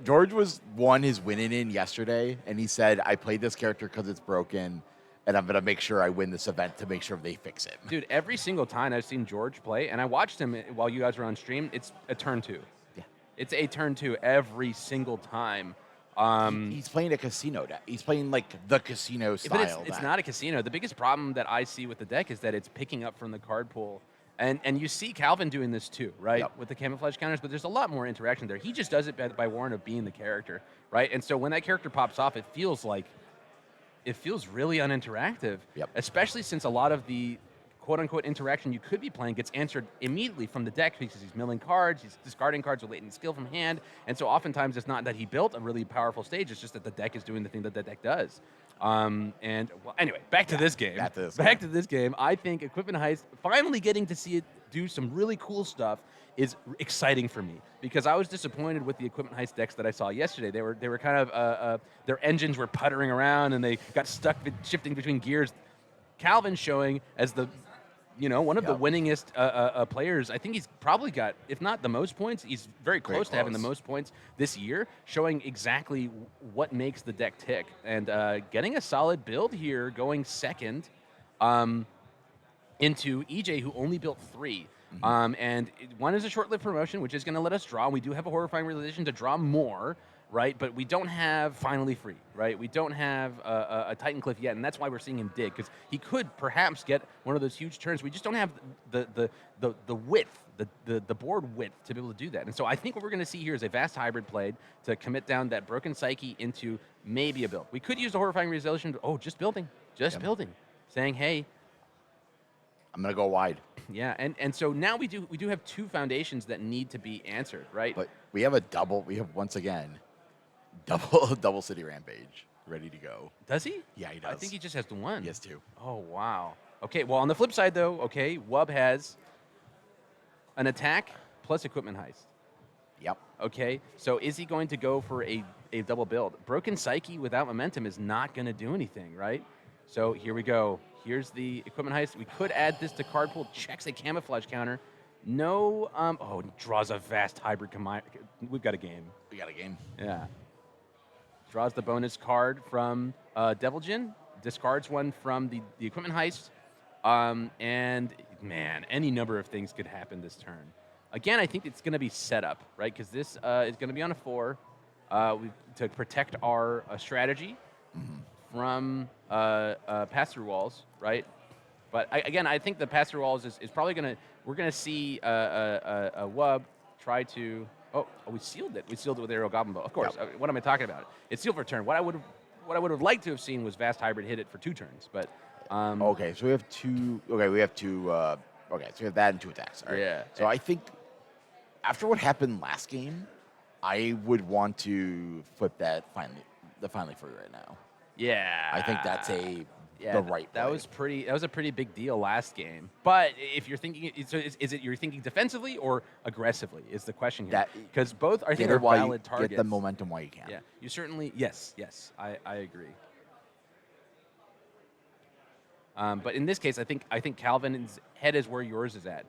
George won his win-in yesterday, and he said, I played this character because it's broken, and I'm going to make sure I win this event to make sure they fix it. Dude, every single time I've seen George play, and I watched him while you guys were on stream, it's a turn 2. Yeah. It's a turn 2 every single time. He's playing a casino deck. He's playing like the casino style. But it's not a casino. The biggest problem that I see with the deck is that it's picking up from the card pool. And you see Calvin doing this too, right? Yep. With the camouflage counters, but there's a lot more interaction there. He just does it by warrant of being the character, right? And so when that character pops off, it feels really uninteractive. Yep. Especially since a lot of the quote-unquote interaction you could be playing gets answered immediately from the deck because he's milling cards, he's discarding cards with latent skill from hand, and so oftentimes it's not that he built a really powerful stage, it's just that the deck is doing the thing that the deck does. And well, anyway, back to this game. Back to this game. I think Equipment Heist, finally getting to see it do some really cool stuff is exciting for me because I was disappointed with the Equipment Heist decks that I saw yesterday. They were kind of their engines were puttering around and they got stuck shifting between gears. Calvin showing as the one of the winningest players. I think he's probably got, if not the most points, he's very close to having the most points this year, showing exactly what makes the deck tick. And getting a solid build here, going second into EJ, who only built 3. And one is a short-lived promotion, which is going to let us draw. We do have a horrifying realization to draw more, right? But we don't have Finally Free, right? We don't have a Titan Cliff yet, and that's why we're seeing him dig, because he could perhaps get one of those huge turns. We just don't have the width, the board width to be able to do that. And so I think what we're going to see here is a Vast Hybrid played to commit down that Broken Psyche into maybe a build. We could use the Horrifying Resolution, just building, saying, hey, I'm going to go wide. Yeah, and so now we do have 2 foundations that need to be answered, right? But we have once again double City Rampage ready to go. Does he? Yeah, he does. I think he just has the 1. He has 2. Oh, wow. Okay, well, on the flip side, though, okay, Wub has an attack plus Equipment Heist. Yep. Okay, so is he going to go for a double build? Broken Psyche without momentum is not going to do anything, right? So here we go. Here's the Equipment Heist. We could add this to card pool. Checks a camouflage counter. No, draws a Vast Hybrid. We've got a game. We got a game. Yeah. Draws the bonus card from Deviljin. Discards one from the Equipment Heist. And, man, any number of things could happen this turn. Again, I think it's going to be set up, right? Because this is going to be on a 4 to protect our strategy from pass-through walls, right? But again, I think the pass-through walls is probably going to, we're going to see a Wub try to, we sealed it. We sealed it with Aerial Goblin Bow. Of course. Yep. What am I talking about? It's sealed for turn. What I would have liked to have seen was Vast Hybrid hit it for 2 turns, but. Okay, so we have 2. Okay, we have 2. So we have that and 2 attacks. All right. Yeah. So I think after what happened last game, I would want to flip the finally free right now. Yeah. I think that's the right play. That was a pretty big deal last game. But if you're thinking, so is it you're thinking defensively or aggressively is the question here? Because both I think are valid targets. Get the momentum while you can. Yeah, you certainly, yes, I agree. But in this case, I think Calvin's head is where yours is at.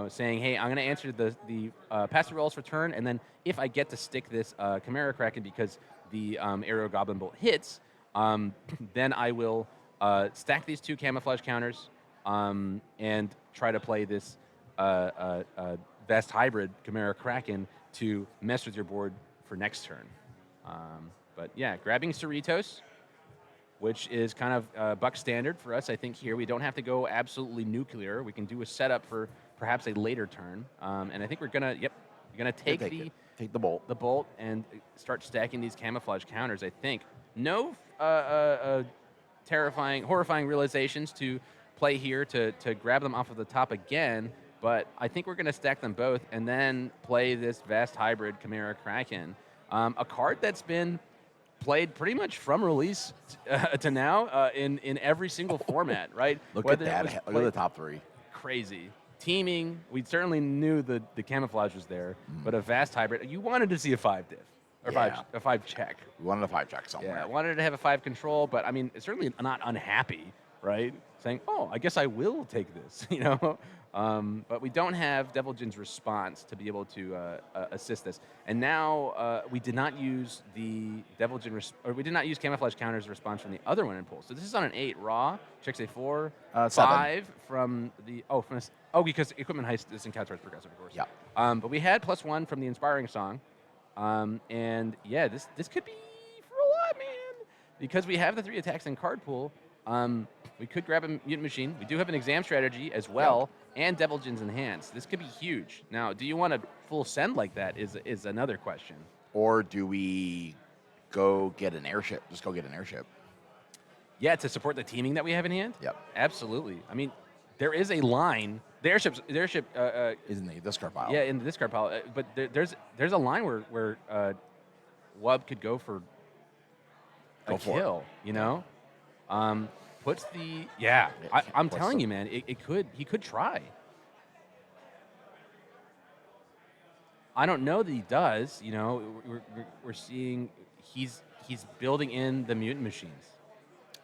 Saying, hey, I'm going to answer the pass-through rolls for turn, and then if I get to stick this Chimera Kraken because the Aerial Goblin Bolt hits, then I will stack these 2 camouflage counters and try to play this Vast Hybrid Chimera Kraken to mess with your board for next turn. But yeah, grabbing Cerritos, which is kind of buck standard for us. I think here we don't have to go absolutely nuclear. We can do a setup for perhaps a later turn. And I think we're gonna take the bolt, and start stacking these camouflage counters. I think no horrifying realizations to play here to grab them off of the top again. But I think we're gonna stack them both and then play this Vast Hybrid Chimera Kraken, a card that's been played pretty much from release to now in every single format, right? Look at that. Look at the top 3. Crazy. Teaming, we certainly knew the camouflage was there, but a Vast Hybrid, you wanted to see a 5 diff, or a 5 check. We wanted a 5 check somewhere. Yeah, wanted to have a 5 control, but I mean, certainly not unhappy, right? Saying, I guess I will take this, But we don't have Devil Jin's response to be able to assist this. And now we did not use the Devil Jin, or we did not use Camouflage Counter's response from the other one in Pulse. So this is on an 8 raw. Checks a 4, 7. 5 from the because Equipment Heist is in Couch Progressive, of course. Yeah. But we had +1 from the Inspiring Song, and yeah, this could be for a lot, man. Because we have the 3 attacks in card pool. We could grab a Mutant Machine. We do have an Exam Strategy as well, and Devil Jin's in hands. This could be huge. Now, do you want a full send like that is another question. Or do we go get an airship? Just go get an airship. Yeah, to support the teaming that we have in hand? Yep. Absolutely. I mean, there is a line. The airship is in the discard pile. Yeah, in the discard pile. But there's a line where Wub could go for a kill, you know? Puts the I'm telling you, man, he could try. I don't know that he does. You know, we're seeing he's building in the Mutant Machines.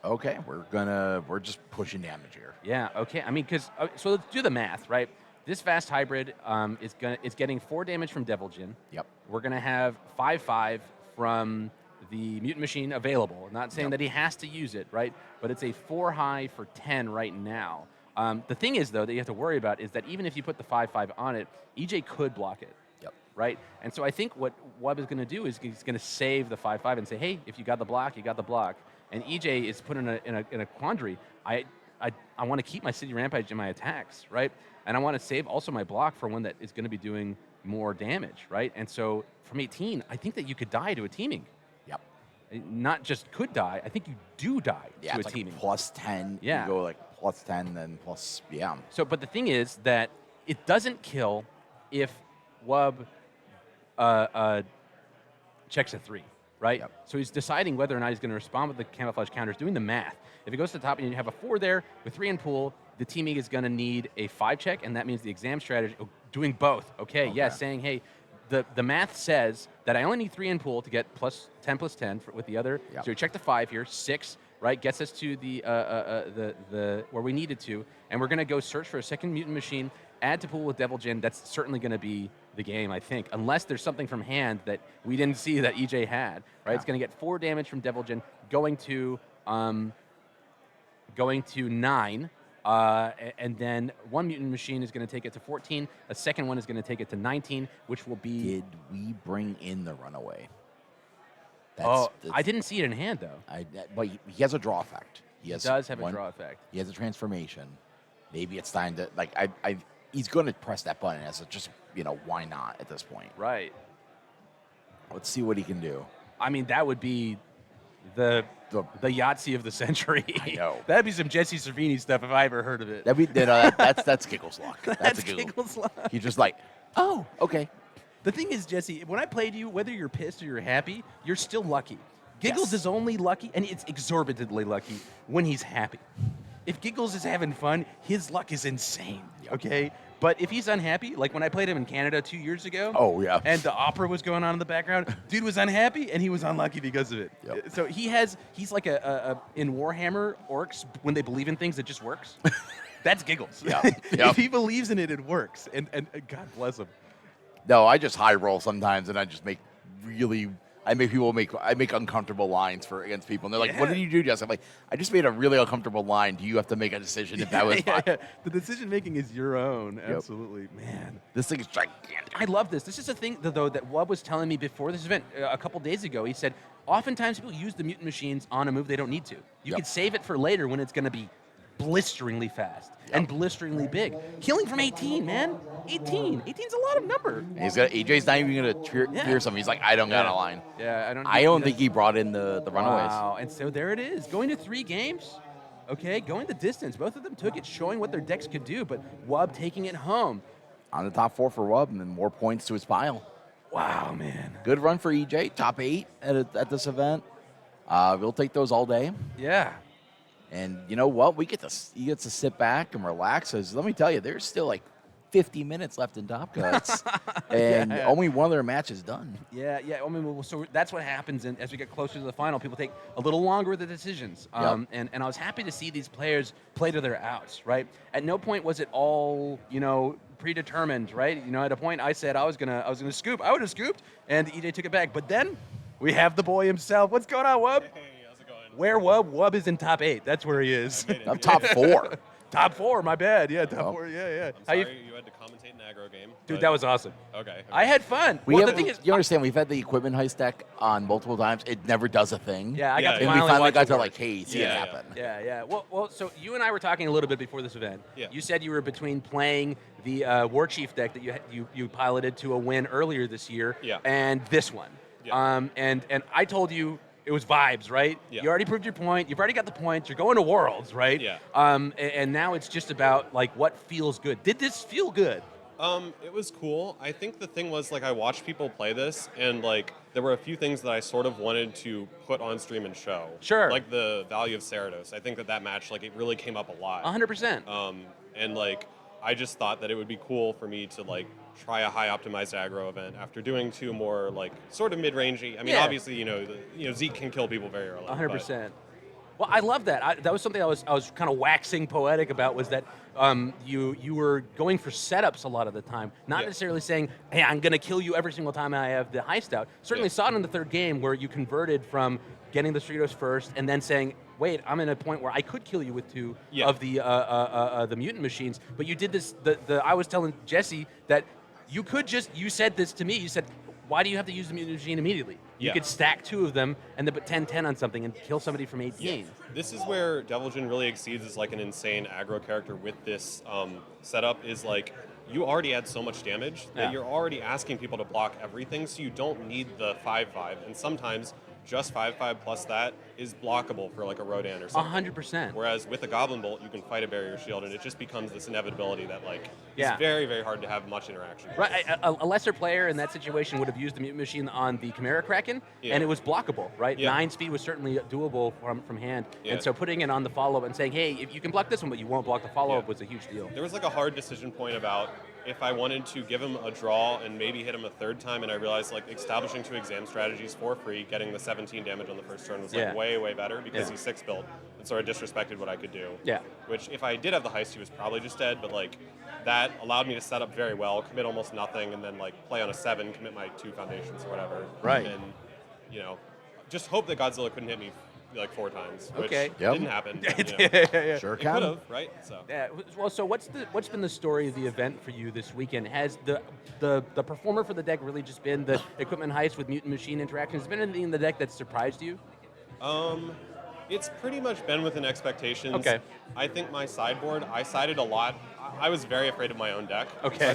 Okay, we're just pushing damage here. Yeah. Okay. I mean, because so let's do the math, right? This fast hybrid is getting 4 damage from Devil Jin. Yep. We're gonna have 5/5 from the Mutant Machine available. I'm not saying that he has to use it, right? But it's a 4 high for 10 right now. The thing is, though, that you have to worry about is that even if you put the 5/5 on it, EJ could block it. Yep. Right? And so I think what Wub is going to do is he's going to save the 5/5 and say, hey, if you got the block, you got the block. And EJ is put in a quandary. I want to keep my City Rampage in my attacks, right? And I want to save also my block for one that is going to be doing more damage, right? And so from 18, I think that you could die to a teaming. Yep. Not just could die, I think you do die Yeah, to a it's teaming. like +10. Yeah. You go like +10, then plus, yeah. So, but the thing is that it doesn't kill if Wub checks a 3, right? Yep. So he's deciding whether or not he's going to respond with the camouflage counters, doing the math. If it goes to the top and you have a 4 there with 3 in pool, the teaming is going to need a 5 check, and that means the exam strategy, doing both. Okay, yeah, saying, hey, the math says that I only need 3 in pool to get +10 +10 with the other. Yep. So we check the 5 here, 6, right, gets us to the where we needed to, and we're going to go search for a second mutant machine, add to pool with Devil Jin. That's certainly going to be the game, I think, unless there's something from hand that we didn't see that EJ had, right? Yeah. It's going to get 4 damage from Devil Jin, going to 9. And then one mutant machine is going to take it to 14. A second one is going to take it to 19, which will be... Did we bring in the runaway? That's I didn't see it in hand, though. But he has a draw effect. He does have a draw effect. He has a transformation. Maybe it's time to, like, he's going to press that button as just, why not at this point? Right. Let's see what he can do. I mean, that would be the Yahtzee of the century. I know. That'd be some Jesse Cervini stuff if I ever heard of it. That's Giggle's luck. That's Giggle's luck. He's just like, oh, okay. The thing is, Jesse, when I played you, whether you're pissed or you're happy, you're still lucky. Giggles is only lucky, and it's exorbitantly lucky, when he's happy. If Giggles is having fun, his luck is insane, okay? But if he's unhappy, like when I played him in Canada 2 years ago, and the opera was going on in the background, dude was unhappy, and he was unlucky because of it. Yep. So he's like in Warhammer, orcs, when they believe in things, it just works. That's Giggles. If he believes in it, it works, and God bless him. No, I just high roll sometimes, and I just make I make uncomfortable lines against people, and they're like, "What did you do, Jess?" I'm like, "I just made a really uncomfortable line. Do you have to make a decision if that was fine?" The decision making is your own. Absolutely, man. This thing is gigantic. I love this. This is a thing, though, that Wub was telling me before this event a couple days ago. He said, oftentimes people use the mutant machines on a move they don't need to. You could save it for later when it's going to be blisteringly fast and blisteringly big. Killing from 18, man. 18. 18's a lot of number. EJ's not even going to pierce him. He's like, I don't got a line. Yeah, I don't think he brought in the runaways. Wow, and so there it is. Going to 3 games. Okay, going the distance. Both of them took it, showing what their decks could do, but Wub taking it home. On the top 4 for Wub, and then more points to his pile. Wow, man. Good run for EJ. Top 8 at this event. We'll take those all day. Yeah. And you know what? He gets to sit back and relax. As let me tell you, there's still like 50 minutes left in Top Cuts, and Yeah. only one of their matches done. Yeah. I mean, well, so that's what happens, and as we get closer to the final, people take a little longer with the decisions. Yep. And I was happy to see these players play to their outs. Right. At no point was it all predetermined. Right. At a point I said I was gonna scoop. I would have scooped, and EJ took it back. But then we have the boy himself. What's going on, Wub? Hey, how's it going? Where Wub? Wub is in top 8. That's where he is. I made it. I'm top 4. Top 4. My bad. Yeah, top Well, 4. Yeah. I'm How you, sorry you had to commentate an aggro game. dude? but- That was awesome. Okay. I had fun. We Well, have, the thing is, you understand, we've had the equipment heist deck on multiple times. It never does a thing. yeah, I got Yeah, to And we finally watch got it to work. like, hey, see it Yeah, yeah. happen. Yeah. Well, so you and I were talking a little bit before this event. Yeah. You said you were between playing the War Chief deck that you piloted to a win earlier this year, Yeah. and this one. Yeah. And I told you it was vibes, right? Yeah. You already proved your point. You've already got the points. You're going to Worlds, right? Yeah. And now it's just about like what feels good. Did this feel good? It was cool. I think the thing was, like, I watched people play this, and, like, there were a few things that I sort of wanted to put on stream and show. Sure. Like the value of Cerados. I think that match, like, it really came up a lot. 100%. And, like, I just thought that it would be cool for me to, like, try a high optimized aggro event after doing 2 more, like, sort of mid-rangey. I mean, Yeah. obviously, Zeke can kill people very early. 100%. Well, I love that. That was something I was kind of waxing poetic about, was that you were going for setups a lot of the time, not Yeah. necessarily saying, hey, I'm going to kill you every single time I have the heist out. Certainly Yeah. saw it in the third game where you converted from getting the Cerritos first and then saying, wait, I'm in a point where I could kill you with 2 Yeah. of the mutant machines. But you did this, I was telling Jesse that you said this to me, you said, why do you have to use the mutant machine immediately? You Yeah. could stack 2 of them and then put 10-10 on something and kill somebody from 18. This is where Deviljin really exceeds as, like, an insane aggro character with this setup, is, like, you already add so much damage that Yeah. you're already asking people to block everything, so you don't need the 5/5, and sometimes just 5/5 plus that is blockable for, like, a Rodan or something. 100%. Whereas with a Goblin Bolt, you can fight a barrier shield, and it just becomes this inevitability that, like, Yeah. is very, very hard to have much interaction with. Right, a lesser player in that situation would have used the mutant machine on the Chimera Kraken, Yeah. and it was blockable, right? Yeah. 9 speed was certainly doable from hand, Yeah. and so putting it on the follow-up and saying, hey, if you can block this one, but you won't block the follow-up Yeah. was a huge deal. There was, like, a hard decision point about if I wanted to give him a draw and maybe hit him a 3rd time, and I realized, like, establishing 2 exam strategies for free, getting the 17 damage on the first turn was, like, Yeah. way, way better because Yeah. he's 6 built, and sort of disrespected what I could do. Yeah. Which, if I did have the heist, he was probably just dead, but, like, that allowed me to set up very well, commit almost nothing, and then, like, play on a 7, commit my 2 foundations or whatever. Right. And, just hope that Godzilla couldn't hit me, like, 4 times, which Okay. Yep. didn't happen. But, Sure it can. could have, right? So. Yeah. Well, so what's been the story of the event for you this weekend? Has the performer for the deck really just been the equipment heist with mutant machine interactions? Has there been anything in the deck that surprised you? It's pretty much been within expectations. Okay. I think my sideboard, I sided a lot. I was very afraid of my own deck. Okay.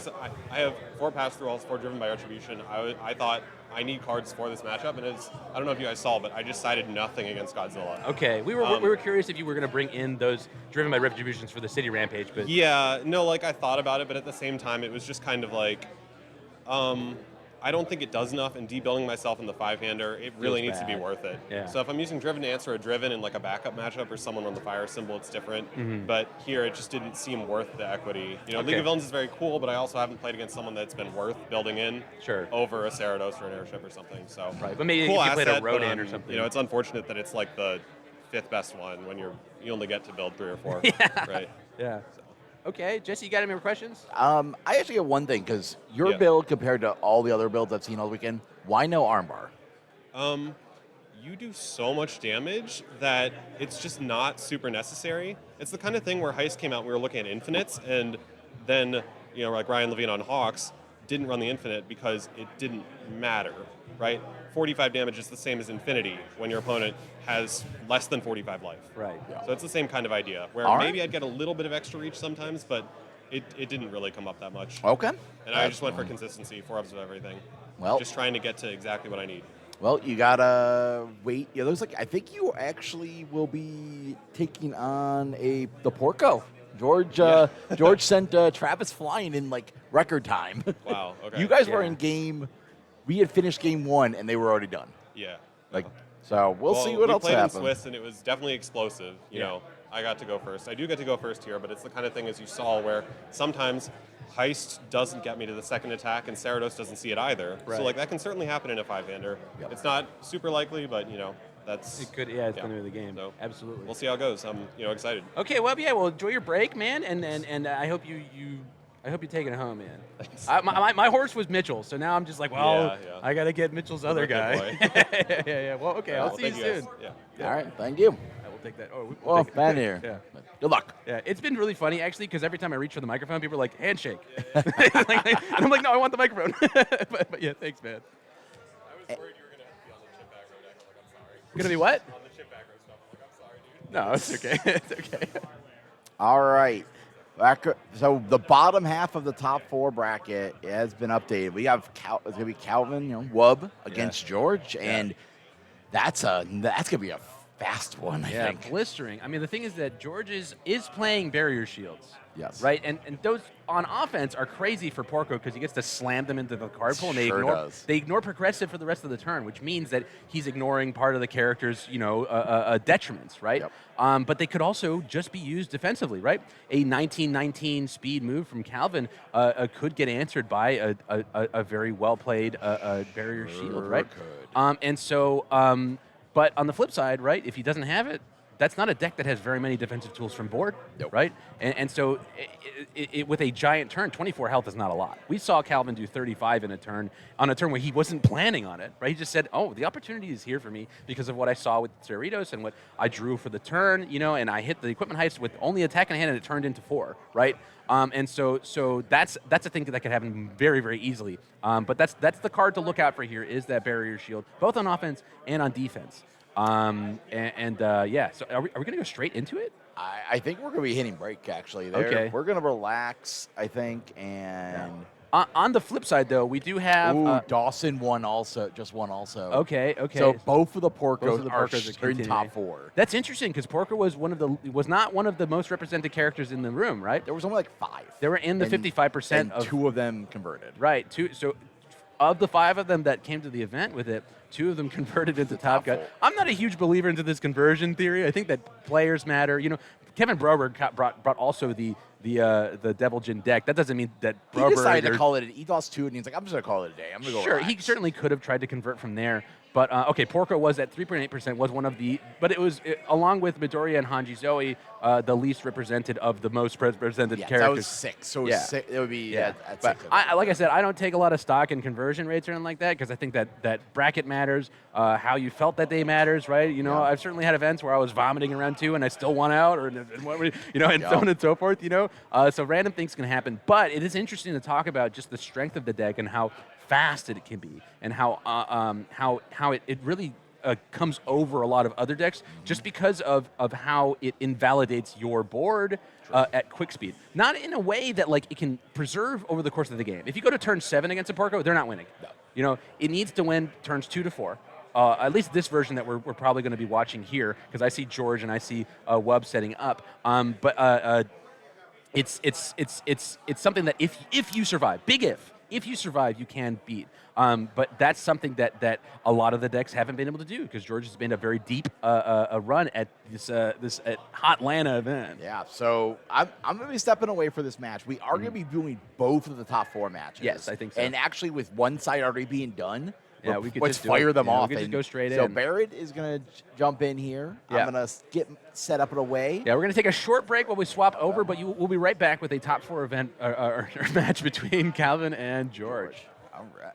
I have 4 pass-through alls, 4 driven by Retribution. I thought I need cards for this matchup, and I don't know if you guys saw, but I just sided nothing against Godzilla. Okay, we were curious if you were going to bring in those driven by retributions for the city rampage, but Yeah, no, like, I thought about it, but at the same time, it was just kind of like, I don't think it does enough, and debuilding myself in the 5-hander, it really Feels needs to be bad. worth it. Yeah. So if I'm using Driven to answer a Driven in, like, a backup matchup or someone on the fire symbol, it's different. But here, it just didn't seem worth the equity. League Okay. of Villains is very cool, but I also haven't played against someone that's been worth building in Sure. over a Cerados or an Airship or something. So Right, but maybe cool if you played a asset, but, Rodan or something. it's unfortunate that it's, like, the 5th best one when you only get to build 3 or 4. Yeah. Right. yeah. Okay, Jesse, you got any more questions? I actually have one thing, because your Yeah. build compared to all the other builds I've seen all weekend, why no armbar? You do so much damage that it's just not super necessary. It's the kind of thing where Heist came out and we were looking at infinites, and then, like Ryan Levine on Hawks didn't run the infinite because it didn't matter, right? 45 damage is the same as infinity when your opponent has less than 45 life. Right. So it's the same kind of idea, where All right. maybe I'd get a little bit of extra reach sometimes, but it didn't really come up that much. Okay. And I just went for consistency, 4 ups of everything. Well- just trying to get to exactly what I need. Well, you gotta wait. Yeah, I think you actually will be taking on the Porco. George sent Travis flying in like record time. Wow, okay. You guys were Yeah. in game. We had finished game 1 and they were already done. Yeah. So we'll see what we else played happens. in Swiss, and it was definitely explosive. You Yeah. know, I got to go first. I do get to go first here, but it's the kind of thing, as you saw, where sometimes Heist doesn't get me to the second attack, and Cerados doesn't see it either. Right. So like that can certainly happen in a 5-hander. Yep. It's not super likely, but that's It could, yeah, it's going to be the game. So Absolutely. we'll see how it goes. I'm excited. Okay, well, yeah, well, enjoy your break, man, and I hope you take it home, man. Thanks. My horse was Mitchell, so now I'm just like, well, Yeah. I got to get Mitchell's other guy. Birthday yeah. Well, okay, I'll see you thank soon. guys. Yeah. All right, thank you. I will take that. Oh, Well, take man here. Yeah. Good luck. Yeah, it's been really funny actually because every time I reach for the microphone, people are like, "Handshake," and I'm like, "No, I want the microphone." but yeah, thanks, man. I was worried you were gonna have to be on the chip back row deck. I'm like, I'm sorry. Gonna be what? On the chip back row stuff. I'm like, I'm sorry, dude. No, it's okay. It's okay. All right. So the bottom half of the top 4 bracket has been updated. We have it's gonna be Calvin, Wub against George, and that's gonna be a fast one. I think. Blistering. I mean, the thing is that George is playing barrier shields. Yes. Right, and those on offense are crazy for Porco because he gets to slam them into the card pool, and they ignore progressive for the rest of the turn, which means that he's ignoring part of the character's detriments, right? Yep. But they could also just be used defensively, right? A 1919 speed move from Calvin could get answered by a very well played barrier shield, right? But on the flip side, right, if he doesn't have it, that's not a deck that has very many defensive tools from board, right? And so with a giant turn, 24 health is not a lot. We saw Calvin do 35 in a turn, on a turn where he wasn't planning on it, right? He just said, oh, the opportunity is here for me because of what I saw with Cerritos and what I drew for the turn, and I hit the equipment heist with only attack in hand and it turned into 4, right? And so that's a thing that could happen very, very easily. But that's the card to look out for here is that barrier shield, both on offense and on defense. So are we going to go straight into it? I think we're going to be hitting break, actually. Okay. We're going to relax, I think, and... On the flip side, though, we do have... Dawson won also. Okay. So both of the Porcos Porcos are in top 4. That's interesting, because Porco was not one of the most represented characters in the room, right? There was only like 5. They were in the 55% and of... 2 of them converted. Right. So of the 5 of them that came to the event with it, 2 of them converted into Top Gun. I'm not a huge believer into this conversion theory. I think that players matter. Kevin Broberg brought also the Devil Jin deck. That doesn't mean that Broberg... He decided to call it an EDOS 2, and he's like, I'm just going to call it a day. I'm going to go Sure, relax. he certainly could have tried to convert from there. But, Porco was at 3.8%, was one of the... But it was, along with Midoriya and Hanji Zoe, the least represented of the most represented characters. That was 6. So it would be at 6. Like I said, I don't take a lot of stock in conversion rates or anything like that because I think that bracket matters, how you felt that day matters, right? I've certainly had events where I was vomiting around 2 and I still won out, and so on and so forth, So random things can happen. But it is interesting to talk about just the strength of the deck and how fast it can be, and how it really comes over a lot of other decks just because of how it invalidates your board at quick speed. Not in a way that it can preserve over the course of the game. If you go to turn 7 against a Porco, they're not winning. No. It needs to win turns 2 to 4. At least this version that we're probably going to be watching here, because I see George and I see Wub setting up. It's something that if you survive, if you survive, you can beat. But that's something that a lot of the decks haven't been able to do because George has made a very deep run at this at Hot Lana event. Yeah, so I'm going to be stepping away for this match. We are going to be doing both of the top 4 matches. Yes, I think so. And actually, with one side already being done, we could let's just fire them off. We could just go straight in. So Barrett is going to jump in here. Yeah. I'm going to get set up and away. Yeah, we're going to take a short break while we swap over, but we'll be right back with a top 4 event or match between Calvin and George. All right.